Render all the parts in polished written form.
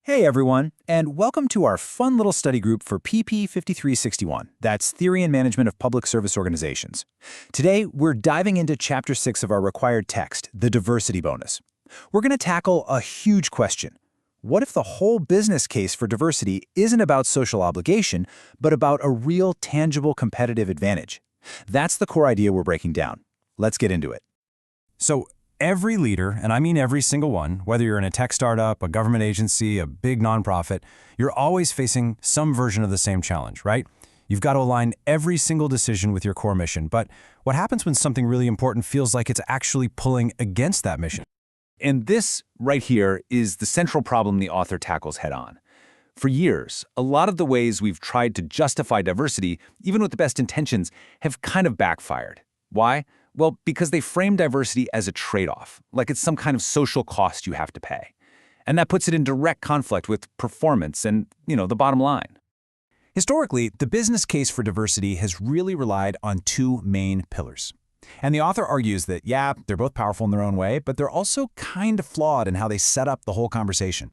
Hey everyone, and welcome to our fun little study group for PP 5361. That's Theory and Management of Public Service Organizations. Today, we're diving into Chapter 6 of our required text, the diversity bonus. We're going to tackle a huge question. What if the whole business case for diversity isn't about social obligation, but about a real, tangible competitive advantage? That's the core idea we're breaking down. Let's get into it. So every leader, and I mean every single one, whether you're in a tech startup, a government agency, a big nonprofit, you're always facing some version of the same challenge, right? You've got to align every single decision with your core mission. But what happens when something really important feels like it's actually pulling against that mission? And this right here is the central problem the author tackles head-on. For years, a lot of the ways we've tried to justify diversity, even with the best intentions, have kind of backfired. Why? Well, because they frame diversity as a trade-off, like it's some kind of social cost you have to pay. And that puts it in direct conflict with performance and, the bottom line. Historically, the business case for diversity has really relied on two main pillars. And the author argues that, yeah, they're both powerful in their own way, but they're also kind of flawed in how they set up the whole conversation.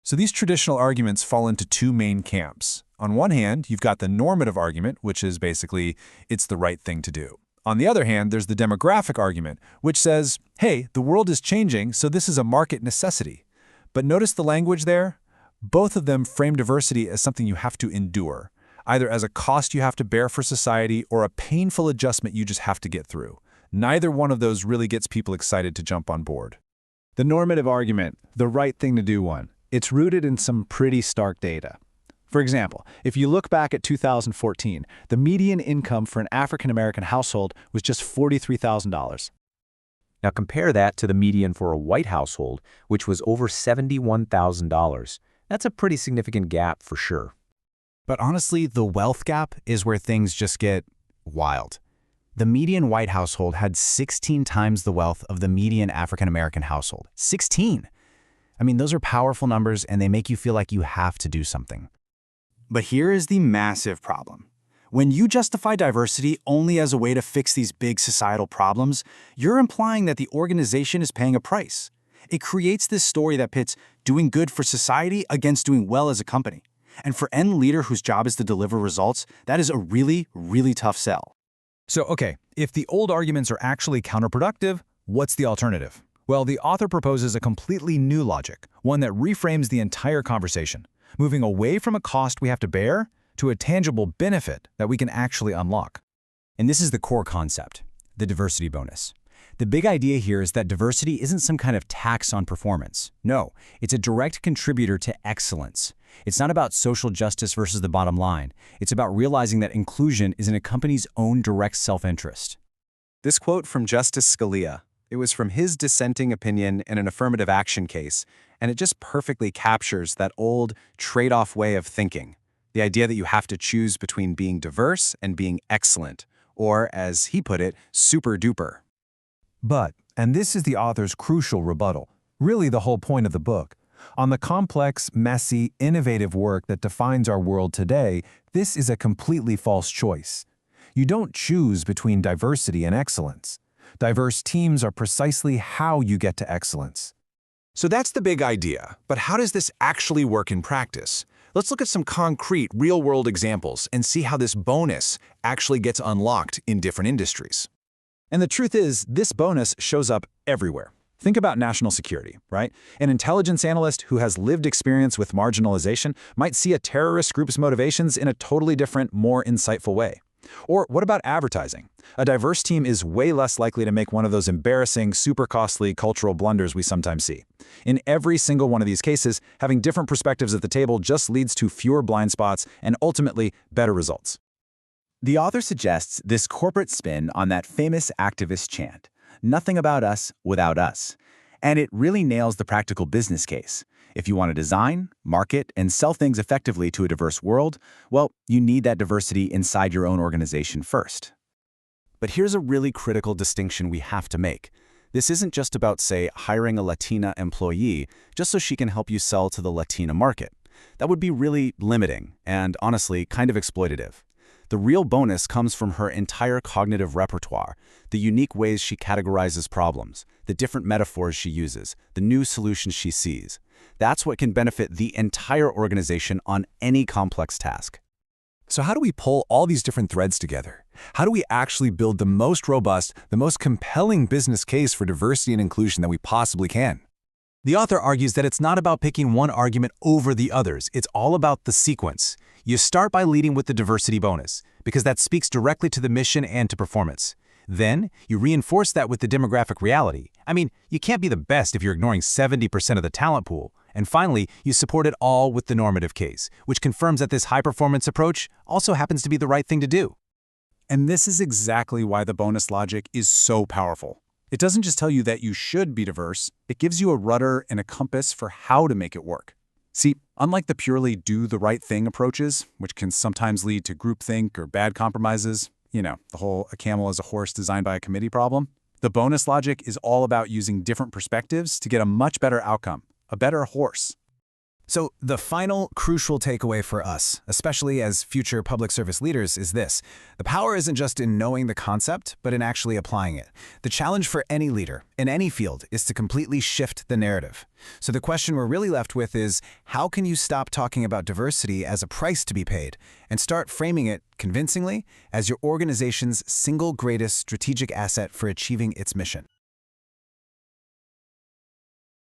So these traditional arguments fall into two main camps. On one hand, you've got the normative argument, which is basically, it's the right thing to do. On the other hand, there's the demographic argument, which says, hey, the world is changing, so this is a market necessity. But notice the language there? Both of them frame diversity as something you have to endure, either as a cost you have to bear for society or a painful adjustment you just have to get through. Neither one of those really gets people excited to jump on board. The normative argument, the right thing to do one, it's rooted in some pretty stark data. For example, if you look back at 2014, the median income for an African-American household was just $43,000. Now compare that to the median for a white household, which was over $71,000. That's a pretty significant gap for sure. But honestly, the wealth gap is where things just get wild. The median white household had 16 times the wealth of the median African-American household. 16! I mean, those are powerful numbers, and they make you feel like you have to do something. But here is the massive problem. When you justify diversity only as a way to fix these big societal problems, you're implying that the organization is paying a price. It creates this story that pits doing good for society against doing well as a company. And for any leader whose job is to deliver results, that is a really, really tough sell. So, okay, if the old arguments are actually counterproductive, what's the alternative? Well, the author proposes a completely new logic, one that reframes the entire conversation, moving away from a cost we have to bear to a tangible benefit that we can actually unlock. And this is the core concept, the diversity bonus. The big idea here is that diversity isn't some kind of tax on performance. No, it's a direct contributor to excellence. It's not about social justice versus the bottom line. It's about realizing that inclusion is in a company's own direct self-interest. This quote from Justice Scalia, it was from his dissenting opinion in an affirmative action case, and it just perfectly captures that old trade-off way of thinking, the idea that you have to choose between being diverse and being excellent, or, as he put it, super-duper. But, and this is the author's crucial rebuttal, really the whole point of the book, on the complex, messy, innovative work that defines our world today, this is a completely false choice. You don't choose between diversity and excellence. Diverse teams are precisely how you get to excellence. So that's the big idea, but how does this actually work in practice? Let's look at some concrete, real-world examples and see how this bonus actually gets unlocked in different industries. And the truth is, this bonus shows up everywhere. Think about national security, right? An intelligence analyst who has lived experience with marginalization might see a terrorist group's motivations in a totally different, more insightful way. Or what about advertising? A diverse team is way less likely to make one of those embarrassing, super costly cultural blunders we sometimes see. In every single one of these cases, having different perspectives at the table just leads to fewer blind spots and ultimately better results. The author suggests this corporate spin on that famous activist chant, "Nothing about us without us." And it really nails the practical business case. If you want to design, market, and sell things effectively to a diverse world, well, you need that diversity inside your own organization first. But here's a really critical distinction we have to make. This isn't just about, say, hiring a Latina employee just so she can help you sell to the Latina market. That would be really limiting and, honestly, kind of exploitative. The real bonus comes from her entire cognitive repertoire, the unique ways she categorizes problems, the different metaphors she uses, the new solutions she sees. That's what can benefit the entire organization on any complex task. So how do we pull all these different threads together? How do we actually build the most robust, the most compelling business case for diversity and inclusion that we possibly can? The author argues that it's not about picking one argument over the others. It's all about the sequence. You start by leading with the diversity bonus, because that speaks directly to the mission and to performance. Then, you reinforce that with the demographic reality. I mean, you can't be the best if you're ignoring 70% of the talent pool. And finally, you support it all with the normative case, which confirms that this high-performance approach also happens to be the right thing to do. And this is exactly why the bonus logic is so powerful. It doesn't just tell you that you should be diverse, it gives you a rudder and a compass for how to make it work. See, unlike the purely do the right thing approaches, which can sometimes lead to groupthink or bad compromises, the whole a camel is a horse designed by a committee problem, the bonus logic is all about using different perspectives to get a much better outcome, a better horse. So the final crucial takeaway for us, especially as future public service leaders, is this. The power isn't just in knowing the concept, but in actually applying it. The challenge for any leader, in any field, is to completely shift the narrative. So the question we're really left with is, how can you stop talking about diversity as a price to be paid and start framing it, convincingly, as your organization's single greatest strategic asset for achieving its mission?